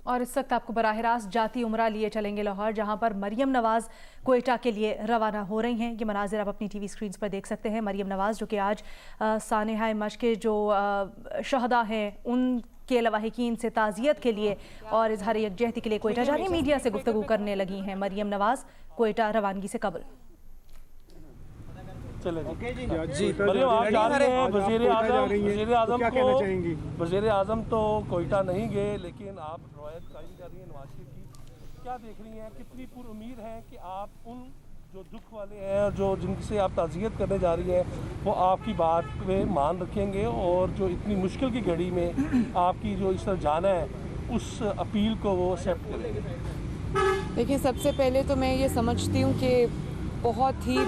اور اس وقت آپ کو براہ راست جاتی عمرہ لیے چلیں گے لاہور، جہاں پر مریم نواز کوئٹہ کے لیے روانہ ہو رہی ہیں۔ یہ مناظر آپ اپنی ٹی وی سکرینز پر دیکھ سکتے ہیں۔ مریم نواز جو کہ آج سانحہ مشق کے جو شہداء ہیں ان کے لواحقین سے تعزیت کے لیے اور اظہار یکجہتی کے لیے کوئٹہ جا رہی ہیں۔ میڈیا سے گفتگو کرنے لگی ہیں مریم نواز کوئٹہ روانگی سے قبل۔ مریم آپ جا رہی ہیں وزیر اعظم تو کوئٹہ نہیں گئے، لیکن آپ روایت قائم کر رہی ہیں نواز شریف کی، کیا دیکھ رہی ہیں؟ کتنی پر امید ہے کہ آپ ان جو دکھ والے ہیں، جو جن سے آپ تعزیت کرنے جا رہی ہیں، وہ آپ کی بات پہ مان رکھیں گے اور جو اتنی مشکل کی گھڑی میں آپ کی جو اس طرح جانا ہے اس اپیل کو وہ ایکسیپٹ کریں گے؟ دیکھیں، سب سے پہلے تو میں یہ سمجھتی ہوں کہ بہت ہی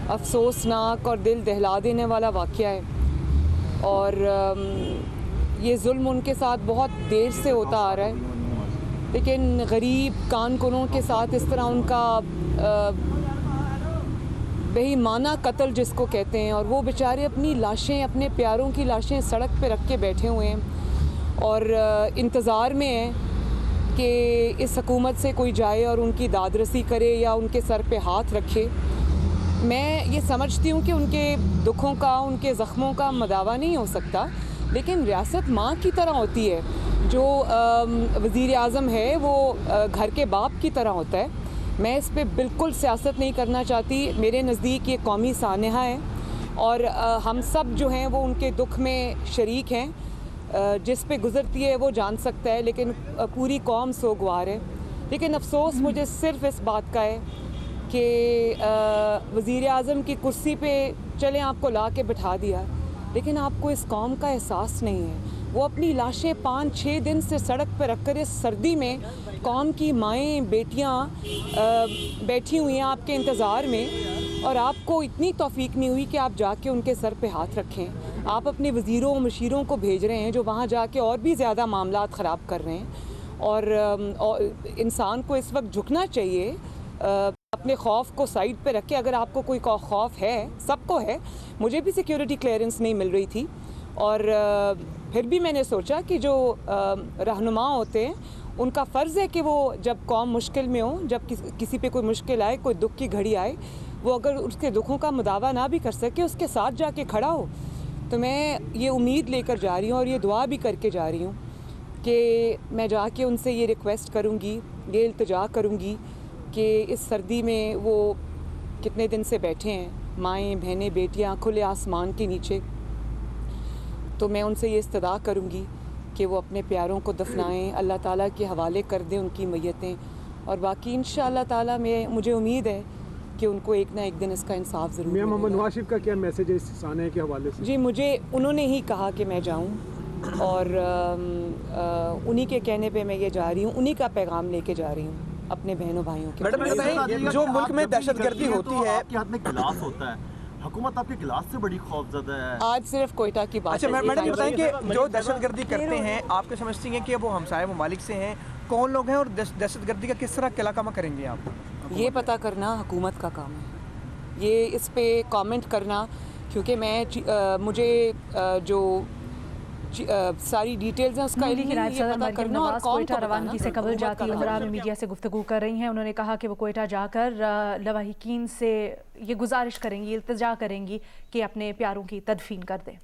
افسوسناک اور دل دہلا دینے والا واقعہ ہے، اور یہ ظلم ان کے ساتھ بہت دیر سے ہوتا آ رہا ہے، لیکن غریب کان کنوں کے ساتھ اس طرح ان کا بے ایمانہ قتل جس کو کہتے ہیں، اور وہ بیچارے اپنی لاشیں، اپنے پیاروں کی لاشیں سڑک پہ رکھ کے بیٹھے ہوئے ہیں اور انتظار میں ہیں کہ اس حکومت سے کوئی جائے اور ان کی داد رسی کرے یا ان کے سر پہ ہاتھ رکھے۔ میں یہ سمجھتی ہوں کہ ان کے دکھوں کا، ان کے زخموں کا مداوع نہیں ہو سکتا، لیکن ریاست ماں کی طرح ہوتی ہے، جو وزیر اعظم ہے وہ گھر کے باپ کی طرح ہوتا ہے۔ میں اس پہ بالکل سیاست نہیں کرنا چاہتی، میرے نزدیک یہ قومی سانحہ ہے اور ہم سب جو ہیں وہ ان کے دکھ میں شریک ہیں۔ جس پہ گزرتی ہے وہ جان سکتا ہے، لیکن پوری قوم سوگوار ہے۔ لیکن افسوس مجھے صرف اس بات کا ہے کہ وزیر اعظم کی کرسی پہ چلیں آپ کو لا کے بٹھا دیا، لیکن آپ کو اس قوم کا احساس نہیں ہے۔ وہ اپنی لاشیں 5-6 دن سے سڑک پہ رکھ کر اس سردی میں قوم کی مائیں بیٹیاں بیٹھی ہوئی ہیں آپ کے انتظار میں، اور آپ کو اتنی توفیق نہیں ہوئی کہ آپ جا کے ان کے سر پہ ہاتھ رکھیں۔ آپ اپنے وزیروں و مشیروں کو بھیج رہے ہیں جو وہاں جا کے اور بھی زیادہ معاملات خراب کر رہے ہیں، اور انسان کو اس وقت جھکنا چاہیے، اپنے خوف کو سائیڈ پہ رکھ کے۔ اگر آپ کو کوئی خوف ہے، سب کو ہے، مجھے بھی سیکیورٹی کلیئرنس نہیں مل رہی تھی، اور پھر بھی میں نے سوچا کہ جو رہنما ہوتے ہیں ان کا فرض ہے کہ وہ جب قوم مشکل میں ہو، جب کسی پہ کوئی مشکل آئے، کوئی دکھ کی گھڑی آئے، وہ اگر اس کے دکھوں کا مداوع نہ بھی کر سکے، اس کے ساتھ جا کے کھڑا ہو۔ تو میں یہ امید لے کر جا رہی ہوں اور یہ دعا بھی کر کے جا رہی ہوں کہ میں جا کے ان سے یہ ریکویسٹ کروں گی، یہ التجا کروں گی کہ اس سردی میں وہ کتنے دن سے بیٹھے ہیں، مائیں بہنیں بیٹیاں کھلے آسمان کے نیچے، تو میں ان سے یہ استدعا کروں گی کہ وہ اپنے پیاروں کو دفنائیں، اللہ تعالیٰ کے حوالے کر دیں ان کی میتیں، اور باقی انشاءاللہ تعالیٰ مجھے امید ہے کہ ان کو ایک نہ ایک دن اس کا انصاف ضرور ملے گا۔ محمد نواز شریف کا کیا میسج ہے اس سانحے کے حوالے سے؟ جی، مجھے انہوں نے ہی کہا کہ میں جاؤں، اور انہی کے کہنے پہ میں یہ جا رہی ہوں، انہی کا پیغام لے کے جا رہی ہوں اپنے بہنوں بھائیوں کے۔ میڈم بتائیں، جو ملک میں دہشت گردی ہوتی ہے، آپ کے ہاتھ میں گلاس ہوتا ہے، حکومت آپ کے گلاس سے بڑی خوف زدہ ہے۔ آج صرف کوئٹہ کی بات ہے۔ اچھا میڈم یہ بتائیں کہ جو دہشت گردی کرتے ہیں، آپ کے سمجھتی ہیں کہ وہ ہمسائے ممالک سے ہیں، کون لوگ ہیں اور دہشت گردی کا کس طرح قلعہ کما کریں گے آپ؟ یہ پتہ کرنا حکومت کا کام ہے، یہ اس پہ کامنٹ کرنا، کیونکہ مجھے جو ساری ڈیٹیلز ہیں اس کا لیکن نائب صدر مریم نواز کوئٹہ کو روانگی سے قبل جاتی عمرہ میں میڈیا سے گفتگو کر رہی ہیں۔ انہوں نے کہا کہ وہ کوئٹہ جا کر لواحقین سے یہ گزارش کریں گی، التجا کریں گی کہ اپنے پیاروں کی تدفین کر دیں۔